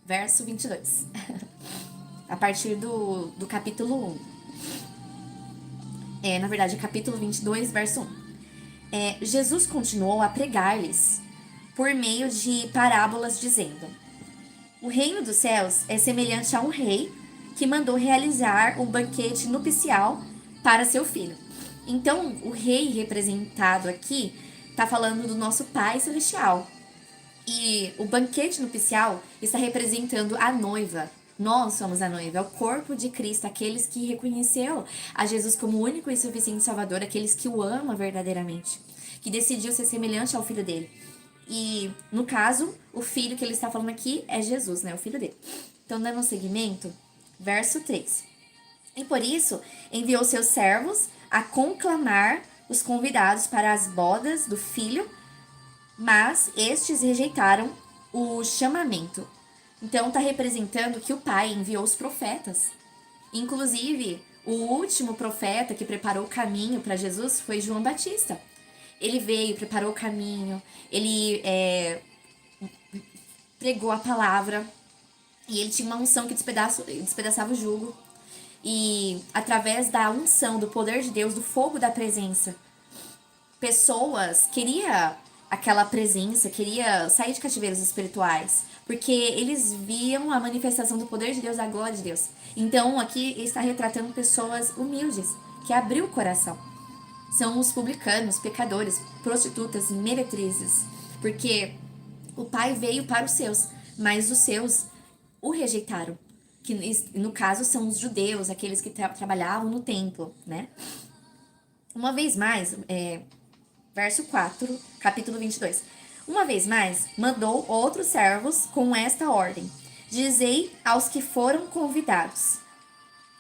verso 22. A partir do capítulo 1. Na verdade, capítulo 22, verso 1. Jesus continuou a pregar-lhes por meio de parábolas, dizendo: O reino dos céus é semelhante a um rei que mandou realizar um banquete nupcial para seu filho. Então, o rei representado aqui está falando do nosso Pai Celestial. E o banquete nupcial está representando a noiva. Nós somos a noiva, é o corpo de Cristo, aqueles que reconheceram a Jesus como único e suficiente Salvador, aqueles que o amam verdadeiramente, que decidiu ser semelhante ao filho dele. E, no caso, o filho que ele está falando aqui é Jesus, né? O filho dele. Então, dando seguimento, verso 3. E por isso, enviou seus servos a conclamar os convidados para as bodas do filho, mas estes rejeitaram o chamamento. Então, está representando que o pai enviou os profetas. Inclusive, o último profeta que preparou o caminho para Jesus foi João Batista. Ele veio, preparou o caminho, ele pregou a palavra e ele tinha uma unção que despedaçava o jugo. E através da unção, do poder de Deus, do fogo da presença, pessoas queriam aquela presença, queria sair de cativeiros espirituais, porque eles viam a manifestação do poder de Deus, da glória de Deus. Então aqui está retratando pessoas humildes, que abriu o coração. São os publicanos, pecadores, prostitutas, meretrizes, porque o pai veio para os seus, mas os seus o rejeitaram, que no caso são os judeus, aqueles que trabalhavam no templo, né? Uma vez mais, verso 4, capítulo 22. Uma vez mais, mandou outros servos com esta ordem: Dizei aos que foram convidados,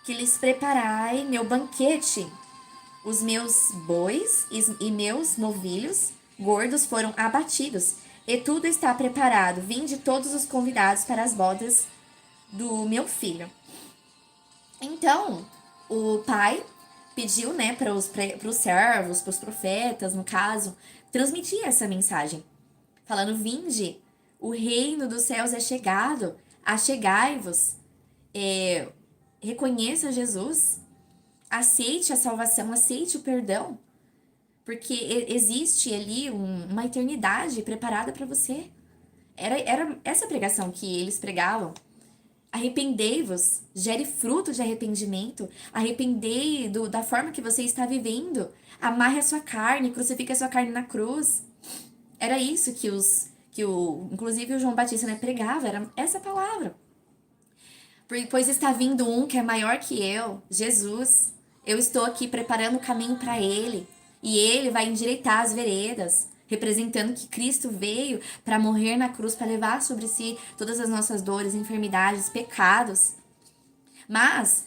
que lhes preparai meu banquete. Os meus bois e meus novilhos gordos foram abatidos, e tudo está preparado. Vinde todos os convidados para as bodas do meu filho. Então, o pai pediu, né, para os servos, para os profetas, no caso, transmitir essa mensagem, falando: Vinde, o reino dos céus é chegado, achegai-vos, reconheça Jesus, aceite a salvação, aceite o perdão, porque existe ali uma eternidade preparada para você. Era essa pregação que eles pregavam. Arrependei-vos, gere fruto de arrependimento, arrependei da forma que você está vivendo, amarre a sua carne, crucifique a sua carne na cruz. Era isso inclusive o João Batista, né, pregava, era essa palavra. Pois está vindo um que é maior que eu, Jesus. Eu estou aqui preparando o caminho para ele, e ele vai endireitar as veredas, representando que Cristo veio para morrer na cruz, para levar sobre si todas as nossas dores, enfermidades, pecados. Mas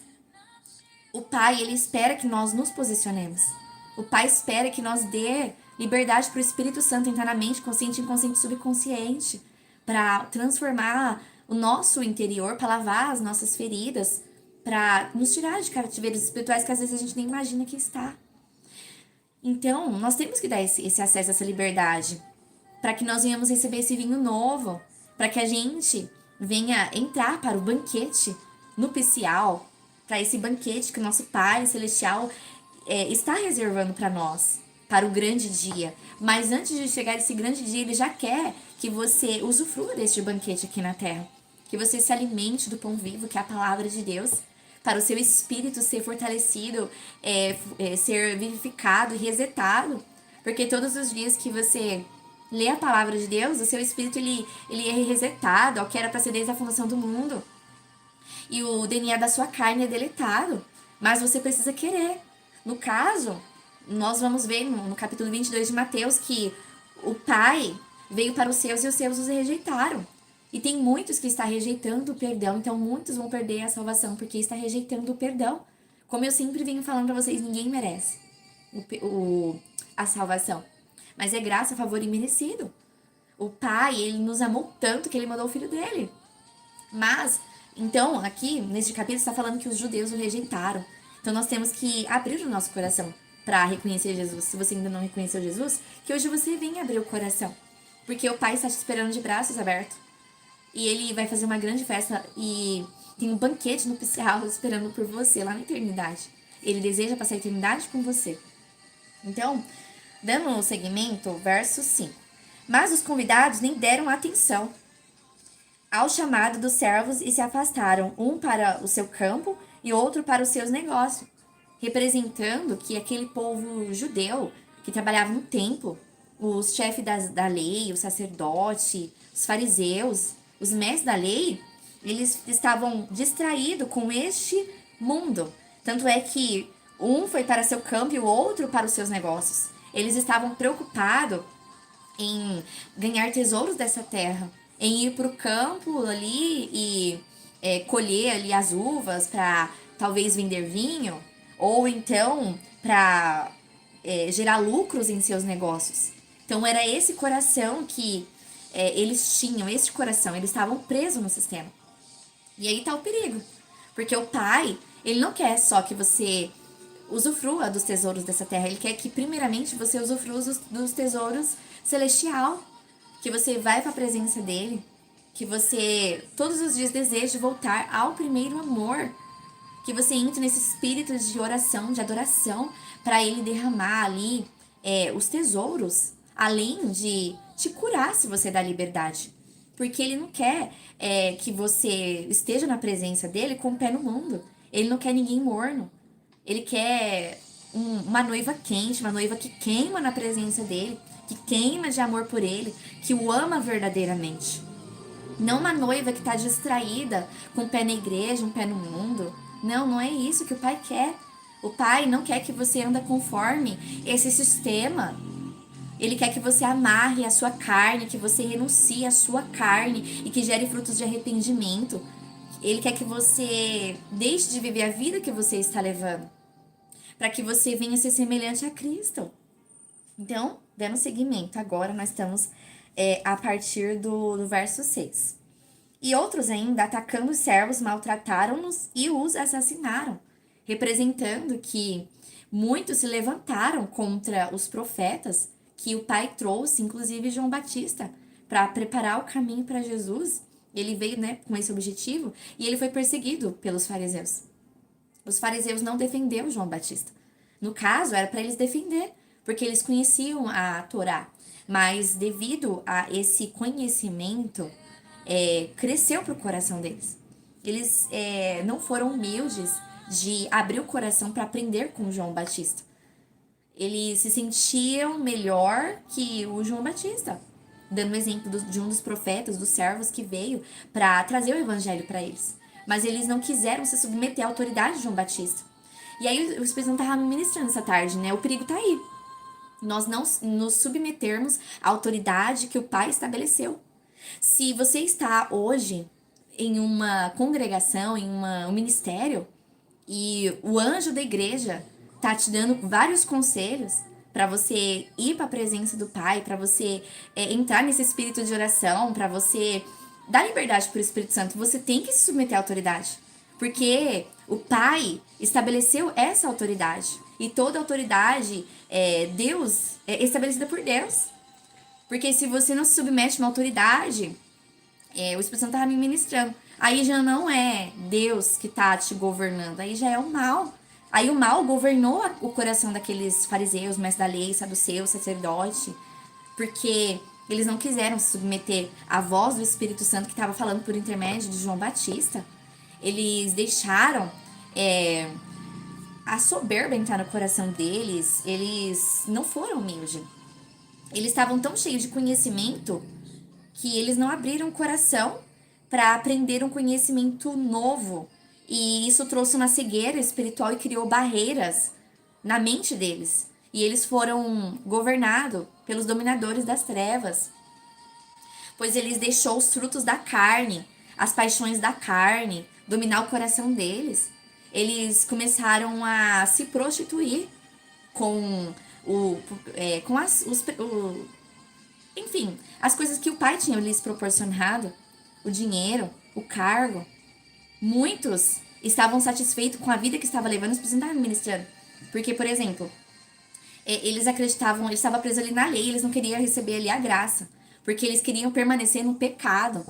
o Pai, ele espera que nós nos posicionemos. O Pai espera que nós dê liberdade para o Espírito Santo entrar na mente, consciente, inconsciente, subconsciente, para transformar o nosso interior, para lavar as nossas feridas, para nos tirar de cativeiros espirituais que às vezes a gente nem imagina que está. Então, nós temos que dar esse acesso, essa liberdade, para que nós venhamos receber esse vinho novo, para que a gente venha entrar para o banquete nupcial, para esse banquete que o nosso Pai Celestial está reservando para nós, para o grande dia. Mas antes de chegar esse grande dia, Ele já quer que você usufrua deste banquete aqui na Terra, que você se alimente do pão vivo, que é a palavra de Deus, para o seu espírito ser fortalecido, ser vivificado e resetado. Porque todos os dias que você lê a palavra de Deus, o seu espírito ele é resetado ao que era para ser desde a fundação do mundo. E o DNA da sua carne é deletado. Mas você precisa querer. No caso, nós vamos ver no capítulo 22 de Mateus que o Pai veio para os seus e os seus os rejeitaram. E tem muitos que estão rejeitando o perdão, então muitos vão perder a salvação porque está rejeitando o perdão. Como eu sempre venho falando para vocês, ninguém merece a salvação. Mas é graça, favor imerecido. O Pai, ele nos amou tanto que ele mandou o Filho dele. Mas, então, aqui, neste capítulo, está falando que os judeus o rejeitaram. Então, nós temos que abrir o nosso coração para reconhecer Jesus. Se você ainda não reconheceu Jesus, que hoje você venha abrir o coração. Porque o Pai está te esperando de braços abertos. E ele vai fazer uma grande festa e tem um banquete nupcial esperando por você lá na eternidade. Ele deseja passar a eternidade com você. Então, dando seguimento, verso 5. Mas os convidados nem deram atenção ao chamado dos servos e se afastaram, um para o seu campo e outro para os seus negócios, representando que aquele povo judeu que trabalhava no templo, os chefes da lei, o sacerdote, os fariseus, os mestres da lei, eles estavam distraídos com este mundo. Tanto é que um foi para seu campo e o outro para os seus negócios. Eles estavam preocupados em ganhar tesouros dessa terra, em ir para o campo ali e colher ali as uvas para talvez vender vinho, ou então para gerar lucros em seus negócios. Então era esse coração que eles tinham, esse coração, eles estavam presos no sistema. E aí tá o perigo, porque o pai, ele não quer só que você usufrua dos tesouros dessa terra. Ele quer que, primeiramente, você usufrua dos tesouros celestial. Que você vai para a presença dele. Que você, todos os dias, deseje voltar ao primeiro amor. Que você entre nesse espírito de oração, de adoração, para ele derramar ali os tesouros. Além de te curar se você dá liberdade. Porque ele não quer que você esteja na presença dele com o pé no mundo. Ele não quer ninguém morno. Ele quer uma noiva quente, uma noiva que queima na presença dele, que queima de amor por ele, que o ama verdadeiramente. Não uma noiva que está distraída, com o pé na igreja, um pé no mundo. Não, não é isso que o pai quer. O pai não quer que você anda conforme esse sistema. Ele quer que você amarre a sua carne, que você renuncie à sua carne e que gere frutos de arrependimento. Ele quer que você deixe de viver a vida que você está levando, para que você venha ser semelhante a Cristo. Então, dando seguimento, agora nós estamos a partir do verso 6. E outros ainda, atacando os servos, maltrataram-nos e os assassinaram, representando que muitos se levantaram contra os profetas que o pai trouxe, inclusive João Batista, para preparar o caminho para Jesus. Ele veio, com esse objetivo e ele foi perseguido pelos fariseus. Os fariseus não defenderam João Batista. No caso, era para eles defender, porque eles conheciam a Torá. Mas devido a esse conhecimento, cresceu para o coração deles. Eles não foram humildes de abrir o coração para aprender com João Batista. Eles se sentiam melhor que o João Batista, dando o exemplo de um dos profetas, dos servos que veio para trazer o evangelho para eles. Mas eles não quiseram se submeter à autoridade de João Batista. E aí o Espírito Santo estava me ministrando essa tarde, né? O perigo tá aí. Nós não nos submetermos à autoridade que o Pai estabeleceu. Se você está hoje em uma congregação, em um ministério, e o anjo da igreja tá te dando vários conselhos para você ir para a presença do Pai, para você entrar nesse espírito de oração, para você dar liberdade para o Espírito Santo, você tem que se submeter à autoridade. Porque o Pai estabeleceu essa autoridade. E toda autoridade Deus é estabelecida por Deus. Porque se você não se submete a uma autoridade, o Espírito Santo estava me ministrando. Aí já não é Deus que está te governando, aí já é o mal. Aí o mal governou o coração daqueles fariseus, mestres da lei, saduceus, sacerdote, porque eles não quiseram se submeter à voz do Espírito Santo que estava falando por intermédio de João Batista. Eles deixaram a soberba entrar no coração deles, eles não foram humildes. Eles estavam tão cheios de conhecimento que eles não abriram o coração para aprender um conhecimento novo. E isso trouxe uma cegueira espiritual e criou barreiras na mente deles. E eles foram governados pelos dominadores das trevas, pois eles deixou os frutos da carne, as paixões da carne, dominar o coração deles. Eles começaram a se prostituir com enfim, as coisas que o pai tinha lhes proporcionado, o dinheiro, o cargo. Muitos estavam satisfeitos com a vida que estava levando, eles precisavam estar ministrando. Porque, por exemplo, eles acreditavam, eles estavam presos ali na lei, eles não queriam receber ali a graça, porque eles queriam permanecer no pecado,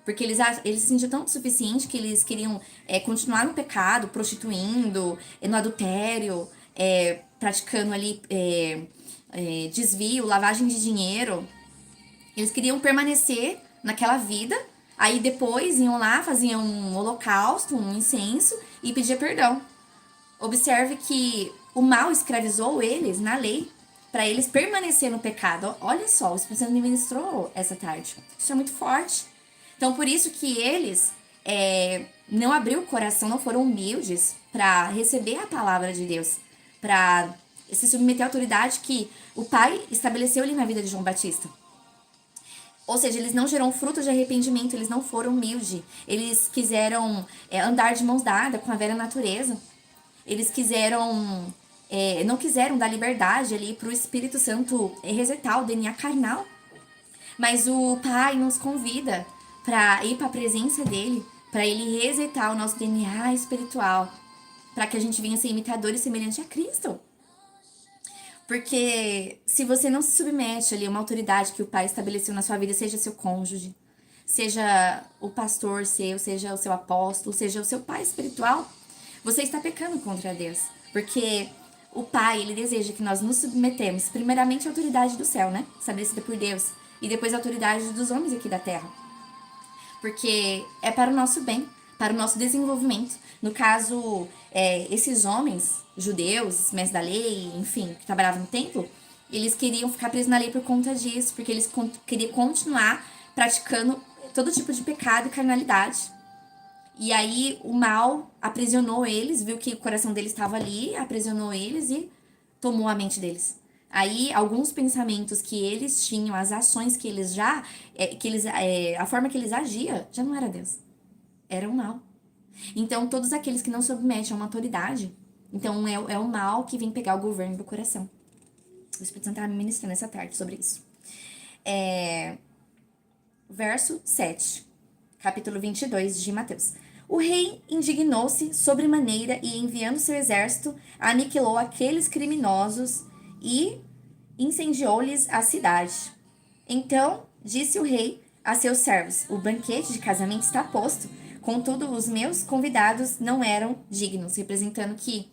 Porque eles se sentiam tão suficientes que eles queriam continuar no pecado, prostituindo, no adultério, praticando ali desvio, lavagem de dinheiro. Eles queriam permanecer naquela vida, aí depois iam lá, faziam um holocausto, um incenso e pediam perdão. Observe que o mal escravizou eles na lei para eles permanecer no pecado. Olha só, o Espírito Santo me ministrou essa tarde. Isso é muito forte. Então, por isso que eles não abriu o coração, não foram humildes para receber a palavra de Deus, para se submeter à autoridade que o Pai estabeleceu ali na vida de João Batista. Ou seja, eles não geram fruto de arrependimento, eles não foram humildes. Eles quiseram andar de mãos dadas com a velha natureza. Eles quiseram, não quiseram dar liberdade ali para o Espírito Santo resetar o DNA carnal. Mas o Pai nos convida para ir para a presença dele, para ele resetar o nosso DNA espiritual, para que a gente venha ser imitador e semelhante a Cristo. Porque se você não se submete ali a uma autoridade que o Pai estabeleceu na sua vida, seja seu cônjuge, seja o pastor seu, seja o seu apóstolo, seja o seu pai espiritual, você está pecando contra Deus. Porque o Pai, ele deseja que nós nos submetemos primeiramente à autoridade do céu, né? Estabelecida por Deus. E depois à autoridade dos homens aqui da terra. Porque é para o nosso bem, para o nosso desenvolvimento. No caso, esses homens, judeus, mestres da lei, enfim, que trabalhavam no templo, eles queriam ficar presos na lei por conta disso, porque eles queriam continuar praticando todo tipo de pecado e carnalidade. E aí o mal aprisionou eles, viu que o coração deles estava ali, aprisionou eles e tomou a mente deles. Aí alguns pensamentos que eles tinham, as ações que eles a forma que eles agiam, já não era Deus, era o mal. Então todos aqueles que não submetem a uma autoridade, então é o mal que vem pegar o governo do coração. O Espírito Santo estava me ministrando essa tarde sobre isso. Verso 7, capítulo 22 de Mateus. O rei indignou-se sobremaneira e, enviando seu exército, aniquilou aqueles criminosos e incendiou-lhes a cidade. Então disse o rei a seus servos: o banquete de casamento está posto, contudo os meus convidados não eram dignos, representando que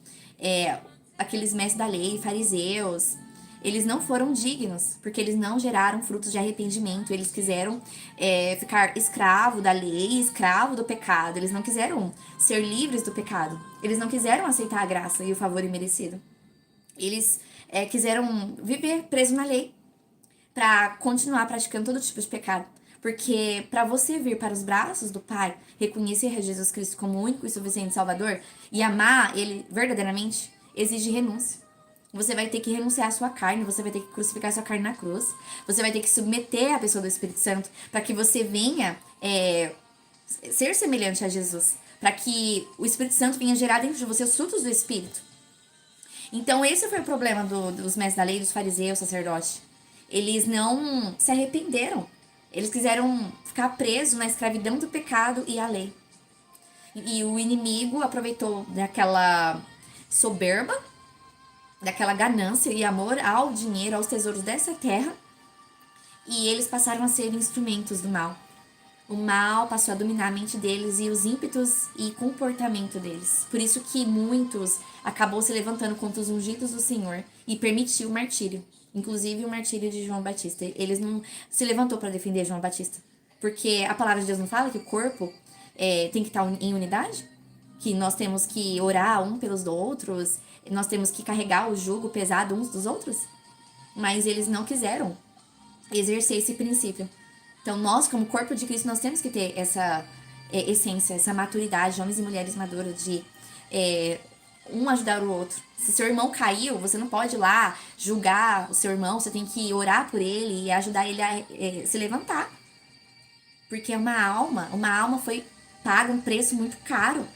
aqueles mestres da lei, fariseus, eles não foram dignos, porque eles não geraram frutos de arrependimento, eles quiseram ficar escravo da lei, escravo do pecado, eles não quiseram ser livres do pecado, eles não quiseram aceitar a graça e o favor imerecido. Eles quiseram viver preso na lei para continuar praticando todo tipo de pecado. Porque para você vir para os braços do Pai, reconhecer Jesus Cristo como o único e suficiente Salvador e amar Ele verdadeiramente, exige renúncia. Você vai ter que renunciar à sua carne, você vai ter que crucificar a sua carne na cruz, você vai ter que submeter a pessoa do Espírito Santo para que você venha ser semelhante a Jesus, para que o Espírito Santo venha gerar dentro de você os frutos do Espírito. Então esse foi o problema dos mestres da lei, dos fariseus, sacerdotes. Eles não se arrependeram. Eles quiseram ficar presos na escravidão do pecado e a lei. E o inimigo aproveitou daquela soberba, daquela ganância e amor ao dinheiro, aos tesouros dessa terra. E eles passaram a ser instrumentos do mal. O mal passou a dominar a mente deles e os ímpetos e comportamento deles. Por isso que muitos acabou se levantando contra os ungidos do Senhor e permitiu o martírio. Inclusive o martírio de João Batista. Eles não se levantou para defender João Batista. Porque a palavra de Deus não fala que o corpo tem que estar em unidade? Que nós temos que orar um pelos outros, nós temos que carregar o jugo pesado uns dos outros? Mas eles não quiseram exercer esse princípio. Então nós, como corpo de Cristo, nós temos que ter essa essência, essa maturidade, homens e mulheres maduros, de um ajudar o outro. Se seu irmão caiu, você não pode ir lá julgar o seu irmão, você tem que orar por ele e ajudar ele a se levantar. Porque é uma alma foi paga um preço muito caro.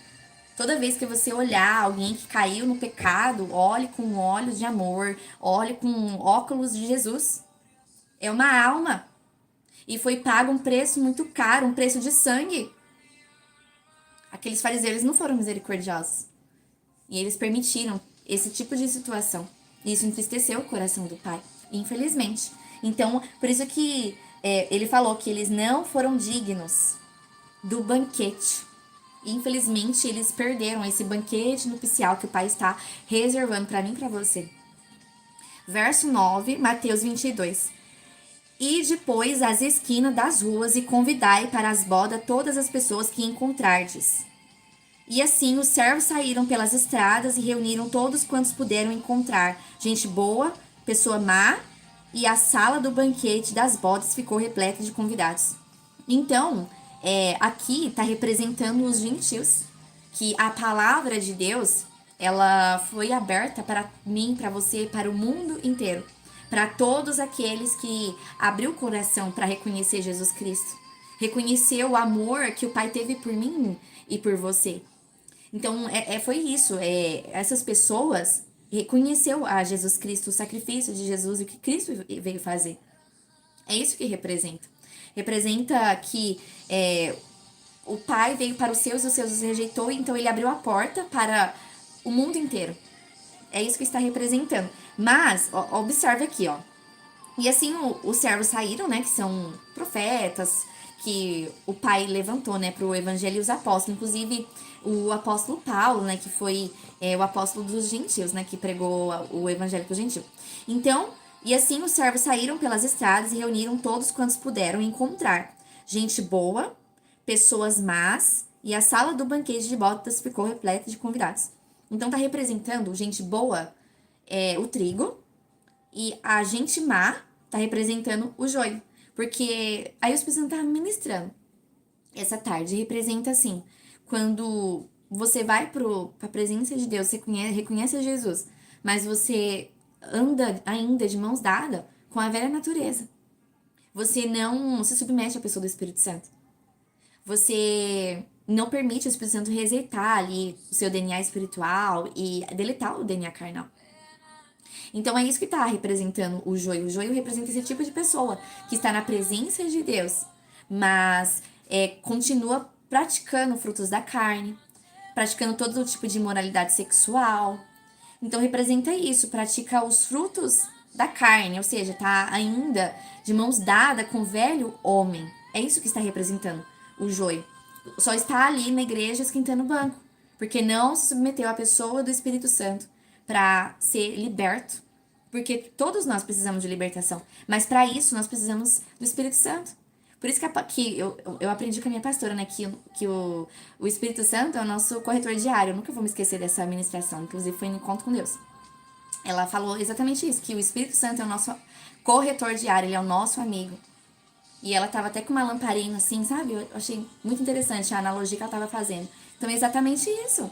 Toda vez que você olhar alguém que caiu no pecado, olhe com olhos de amor, olhe com óculos de Jesus. É uma alma. E foi pago um preço muito caro, um preço de sangue. Aqueles fariseus, eles não foram misericordiosos. E eles permitiram esse tipo de situação. E isso entristeceu o coração do Pai, infelizmente. Então, por isso que ele falou que eles não foram dignos do banquete. Infelizmente, eles perderam esse banquete nupcial que o Pai está reservando para mim e para você. Verso 9, Mateus 22. E depois às esquinas das ruas e convidai para as bodas todas as pessoas que encontrardes. E assim os servos saíram pelas estradas e reuniram todos quantos puderam encontrar. Gente boa, pessoa má, e a sala do banquete das bodas ficou repleta de convidados. Então, aqui está representando os gentios, que a palavra de Deus, ela foi aberta para mim, para você, para o mundo inteiro. Para todos aqueles que abriu o coração para reconhecer Jesus Cristo. Reconhecer o amor que o Pai teve por mim e por você. Então, foi isso. Essas pessoas reconheceu a Jesus Cristo, o sacrifício de Jesus e o que Cristo veio fazer. É isso que representa. Representa que o Pai veio para os seus os rejeitou, então ele abriu a porta para o mundo inteiro. É isso que está representando. Mas, observe aqui, ó. E assim os servos saíram, né, que são profetas, que o Pai levantou, né, para o evangelho e os apóstolos. Inclusive, o apóstolo Paulo, né, que foi o apóstolo dos gentios, né, que pregou o evangelho para os gentios. Então, e assim os servos saíram pelas estradas e reuniram todos quantos puderam encontrar. Gente boa, pessoas más, e a sala do banquete de bodas ficou repleta de convidados. Então, tá representando gente boa, o trigo, e a gente má tá representando o joio. Porque aí o Espírito Santo tá ministrando. Essa tarde representa assim, quando você vai pra presença de Deus, você reconhece a Jesus, mas você anda ainda de mãos dadas com a velha natureza. Você não se submete à pessoa do Espírito Santo. Você não permite o Espírito Santo resetar ali o seu DNA espiritual e deletar o DNA carnal. Então é isso que está representando o joio. O joio representa esse tipo de pessoa que está na presença de Deus, mas continua praticando frutos da carne, praticando todo tipo de imoralidade sexual. Então representa isso, pratica os frutos da carne, ou seja, tá ainda de mãos dadas com o velho homem. É isso que está representando o joio. Só está ali na igreja esquentando o banco, porque não se submeteu à pessoa do Espírito Santo para ser liberto. Porque todos nós precisamos de libertação, mas para isso nós precisamos do Espírito Santo. Por isso que eu aprendi com a minha pastora, né, que o Espírito Santo é o nosso corretor diário. Eu nunca vou me esquecer dessa ministração, inclusive foi no encontro com Deus. Ela falou exatamente isso, que o Espírito Santo é o nosso corretor diário, ele é o nosso amigo. E ela tava até com uma lamparina assim, sabe? Eu achei muito interessante a analogia que ela tava fazendo. Então é exatamente isso.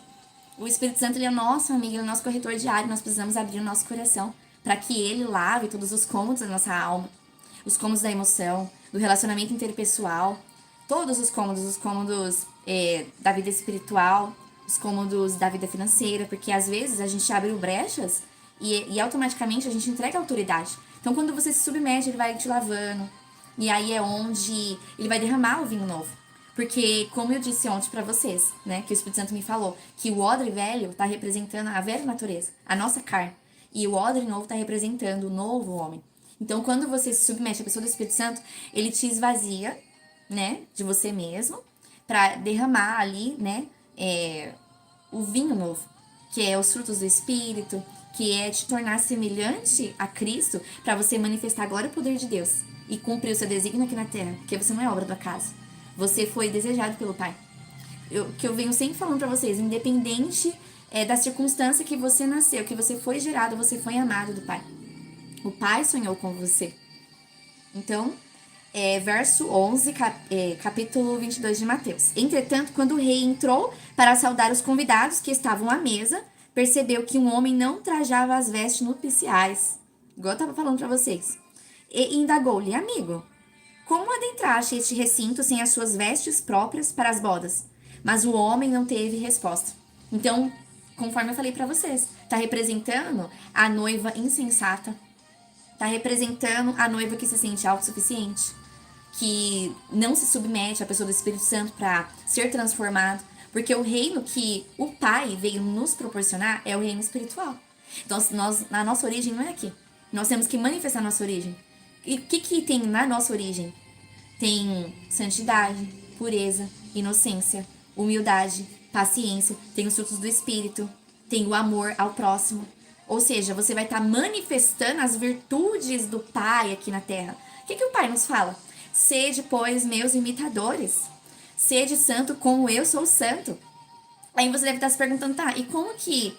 O Espírito Santo, ele é o nosso amigo, ele é o nosso corretor diário. Nós precisamos abrir o nosso coração para que ele lave todos os cômodos da nossa alma, os cômodos da emoção, do relacionamento interpessoal, todos os cômodos da vida espiritual, os cômodos da vida financeira, porque às vezes a gente abre brechas e automaticamente a gente entrega a autoridade. Então quando você se submete, ele vai te lavando, e aí é onde ele vai derramar o vinho novo. Porque, como eu disse ontem pra vocês, né, que o Espírito Santo me falou, que o odre velho tá representando a velha natureza, a nossa carne. E o odre novo tá representando o novo homem. Então, quando você se submete à pessoa do Espírito Santo, ele te esvazia, né, de você mesmo, pra derramar ali, né, o vinho novo, que é os frutos do Espírito, que é te tornar semelhante a Cristo, pra você manifestar agora o poder de Deus e cumprir o seu desígnio aqui na terra, porque você não é obra do acaso. Você foi desejado pelo Pai. Que eu venho sempre falando pra vocês, independente da circunstância que você nasceu, que você foi gerado, você foi amado do Pai. O Pai sonhou com você. Então, verso 11, capítulo 22 de Mateus. Entretanto, quando o rei entrou para saudar os convidados que estavam à mesa, percebeu que um homem não trajava as vestes nupciais, igual eu tava falando pra vocês, e indagou-lhe: amigo, como adentraste este recinto sem as suas vestes próprias para as bodas? Mas o homem não teve resposta. Então, conforme eu falei pra vocês, tá representando a noiva insensata, tá representando a noiva que se sente autossuficiente, que não se submete à pessoa do Espírito Santo para ser transformado, porque o reino que o Pai veio nos proporcionar é o reino espiritual. Então, a nossa origem não é aqui. Nós temos que manifestar a nossa origem. E o que tem na nossa origem? Tem santidade, pureza, inocência, humildade, paciência, tem os frutos do Espírito, tem o amor ao próximo. Ou seja, você vai estar manifestando as virtudes do Pai aqui na Terra. O que o Pai nos fala? Sede, pois, meus imitadores. Sede santo como eu sou santo. Aí você deve estar se perguntando, tá, e como que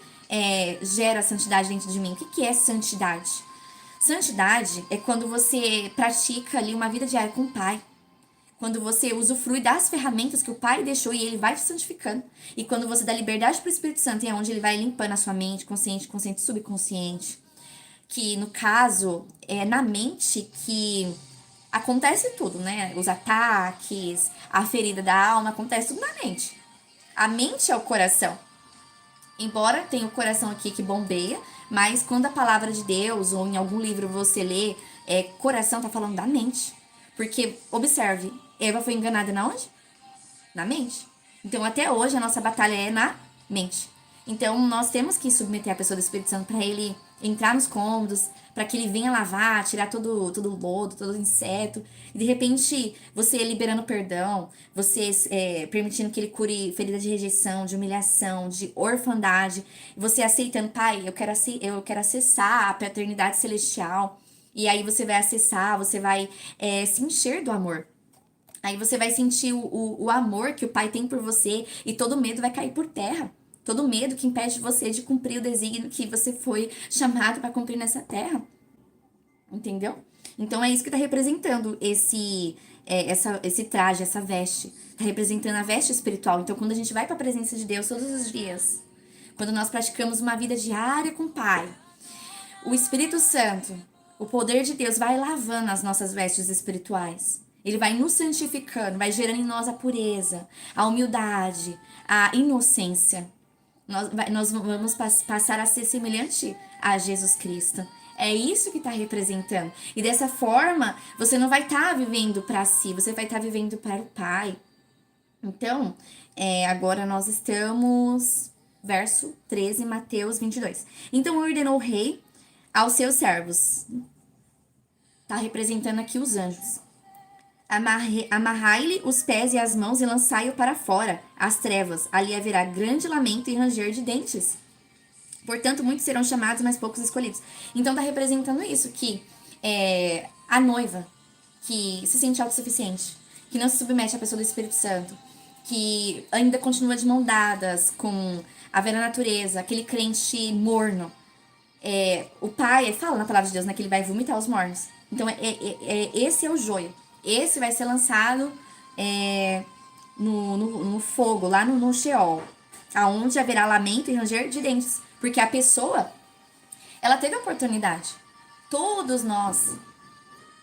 gera a santidade dentro de mim? O que é santidade? Santidade é quando você pratica ali uma vida diária com o Pai. Quando você usufrui das ferramentas que o Pai deixou e Ele vai te santificando. E quando você dá liberdade para o Espírito Santo, é onde Ele vai limpando a sua mente, consciente, consciente, subconsciente. Que, no caso, é na mente que acontece tudo, né? Os ataques, a ferida da alma, acontece tudo na mente. A mente é o coração. Embora tenha o coração aqui que bombeia, mas quando a palavra de Deus ou em algum livro você lê, coração tá falando da mente. Porque, observe, Eva foi enganada na onde? Na mente. Então, até hoje, a nossa batalha é na mente. Então, nós temos que submeter a pessoa do Espírito Santo para ele entrar nos cômodos, para que ele venha lavar, tirar todo o lodo, todo o inseto. E, de repente, você liberando perdão, você permitindo que ele cure ferida de rejeição, de humilhação, de orfandade. Você aceitando, pai, eu quero acessar a paternidade celestial. E aí você vai acessar, você vai se encher do amor. Aí você vai sentir o amor que o Pai tem por você e todo medo vai cair por terra. Todo medo que impede você de cumprir o desígnio que você foi chamado para cumprir nessa terra. Entendeu? Então é isso que está representando esse traje, essa veste. Está representando a veste espiritual. Então quando a gente vai para a presença de Deus todos os dias, quando nós praticamos uma vida diária com o Pai, o Espírito Santo, o poder de Deus vai lavando as nossas vestes espirituais. Ele vai nos santificando, vai gerando em nós a pureza, a humildade, a inocência. Nós vamos passar a ser semelhante a Jesus Cristo. É isso que está representando. E dessa forma, você não vai estar vivendo para si, você vai estar vivendo para o Pai. Então, agora nós estamos... Verso 13, Mateus 22. Então ordenou o rei aos seus servos. Está representando aqui os anjos. Amarrai-lhe os pés e as mãos e lançai-o para fora, às trevas. Ali haverá grande lamento e ranger de dentes. Portanto, muitos serão chamados, mas poucos escolhidos. Então, está representando isso, que a noiva, que se sente autossuficiente, que não se submete à pessoa do Espírito Santo, que ainda continua de mão dadas com a velha natureza, aquele crente morno. O Pai fala na palavra de Deus, né, que ele vai vomitar os mornos. Então, esse é o joio. Esse vai ser lançado no fogo, lá no Sheol, aonde haverá lamento e ranger de dentes. Porque a pessoa, ela teve a oportunidade. Todos nós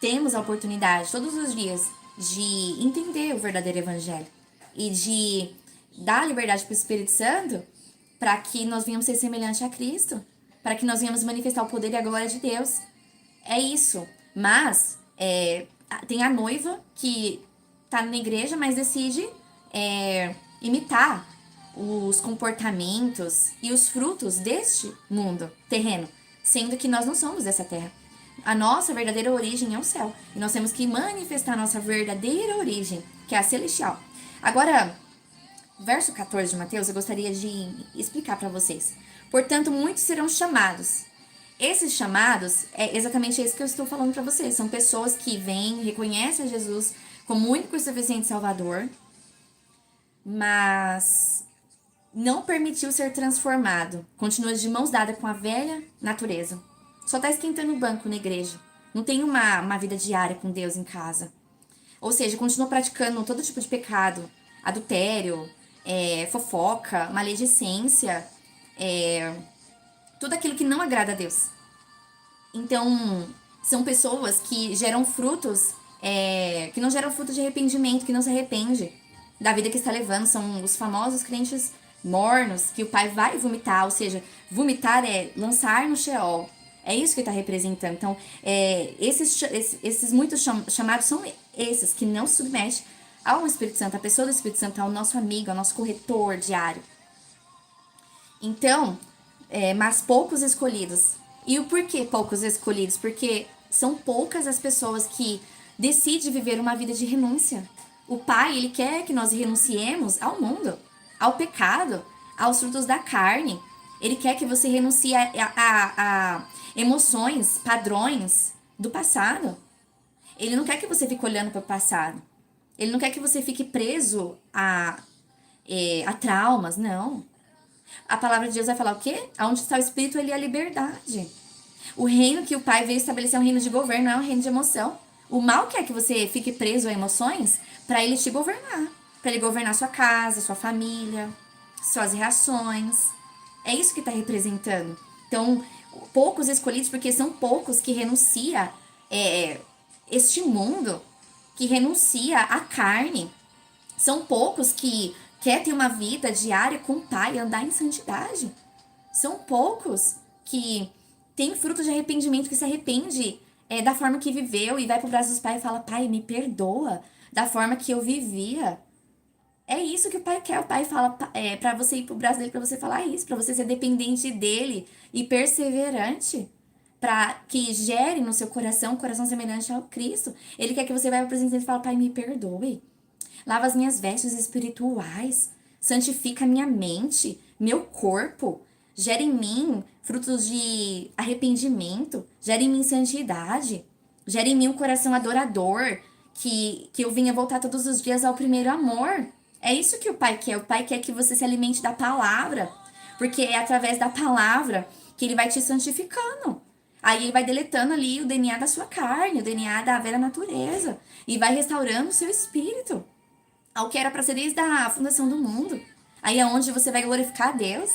temos a oportunidade, todos os dias, de entender o verdadeiro evangelho. E de dar liberdade para o Espírito Santo para que nós venhamos ser semelhantes a Cristo. Para que nós venhamos manifestar o poder e a glória de Deus. É isso. Mas tem a noiva que tá na igreja, mas decide imitar os comportamentos e os frutos deste mundo terreno, sendo que nós não somos dessa terra. A nossa verdadeira origem é o céu. E nós temos que manifestar a nossa verdadeira origem, que é a celestial. Agora, verso 14 de Mateus, eu gostaria de explicar para vocês. Portanto, muitos serão chamados. Esses chamados, é exatamente isso que eu estou falando para vocês. São pessoas que vêm, reconhecem a Jesus como o único e suficiente Salvador, mas não permitiu ser transformado. Continua de mãos dadas com a velha natureza. Só está esquentando o banco na igreja. Não tem uma vida diária com Deus em casa. Ou seja, continua praticando todo tipo de pecado. Adultério, fofoca, maledicência, tudo aquilo que não agrada a Deus. Então, são pessoas que geram frutos, que não geram frutos de arrependimento, que não se arrepende da vida que está levando. São os famosos crentes mornos, que o Pai vai vomitar, ou seja, vomitar é lançar no Sheol. É isso que está representando. Então, esses muitos chamados são esses que não se submetem ao Espírito Santo, a pessoa do Espírito Santo, ao nosso amigo, ao nosso corretor diário. Então, mas poucos escolhidos. E o porquê poucos escolhidos? Porque são poucas as pessoas que decidem viver uma vida de renúncia, O Pai, ele quer que nós renunciemos ao mundo, ao pecado, aos frutos da carne. Ele quer que você renuncie a emoções, padrões do passado. Ele não quer que você fique olhando para o passado. Ele não quer que você fique preso a traumas, não. A palavra de Deus vai falar o quê? Aonde está o Espírito, ali é a liberdade. O reino que o Pai veio estabelecer é um reino de governo, não é um reino de emoção. O mal quer que você fique preso a emoções para ele te governar. Para ele governar sua casa, sua família, suas reações. É isso que está representando. Então, poucos escolhidos, porque são poucos que renuncia este mundo, que renuncia à carne. São poucos que quer ter uma vida diária com o Pai, andar em santidade. São poucos que têm fruto de arrependimento, que se arrepende da forma que viveu e vai pro braço dos pais e fala: Pai, me perdoa da forma que eu vivia. É isso que o pai quer. O pai fala pra você ir pro braço dele, pra você falar isso, pra você ser dependente dele e perseverante, pra que gere no seu coração um coração semelhante ao Cristo. Ele quer que você vá pro presença dele e fale: Pai, me perdoe. Lava as minhas vestes espirituais. Santifica a minha mente, meu corpo. Gera em mim frutos de arrependimento. Gera em mim santidade. Gera em mim um coração adorador. Que eu venha voltar todos os dias ao primeiro amor. É isso que o Pai quer. O Pai quer que você se alimente da palavra. Porque é através da palavra que ele vai te santificando. Aí ele vai deletando ali o DNA da sua carne, o DNA da velha natureza. E vai restaurando o seu espírito ao que era para ser desde a fundação do mundo. Aí é onde você vai glorificar a Deus.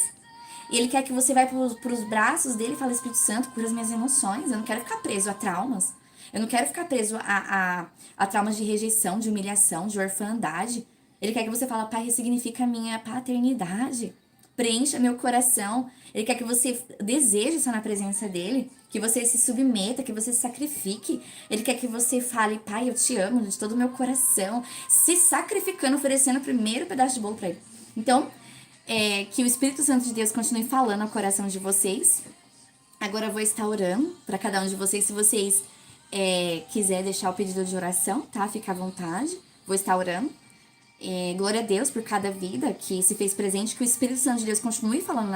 E ele quer que você vá para os braços dele e fale: Espírito Santo, cura as minhas emoções. Eu não quero ficar preso a traumas. Eu não quero ficar preso a traumas de rejeição, de humilhação, de orfandade. Ele quer que você fale: Pai, ressignifica a minha paternidade. Preencha meu coração. Ele quer que você deseje estar na presença dele, que você se submeta, que você se sacrifique. Ele quer que você fale: Pai, eu te amo de todo o meu coração, se sacrificando, oferecendo o primeiro pedaço de bolo para ele. Então, que o Espírito Santo de Deus continue falando ao coração de vocês. Agora eu vou estar orando para cada um de vocês. Se vocês quiser deixar o pedido de oração, tá? Fica à vontade. Vou estar orando. Glória a Deus por cada vida que se fez presente, que o Espírito Santo de Deus continue falando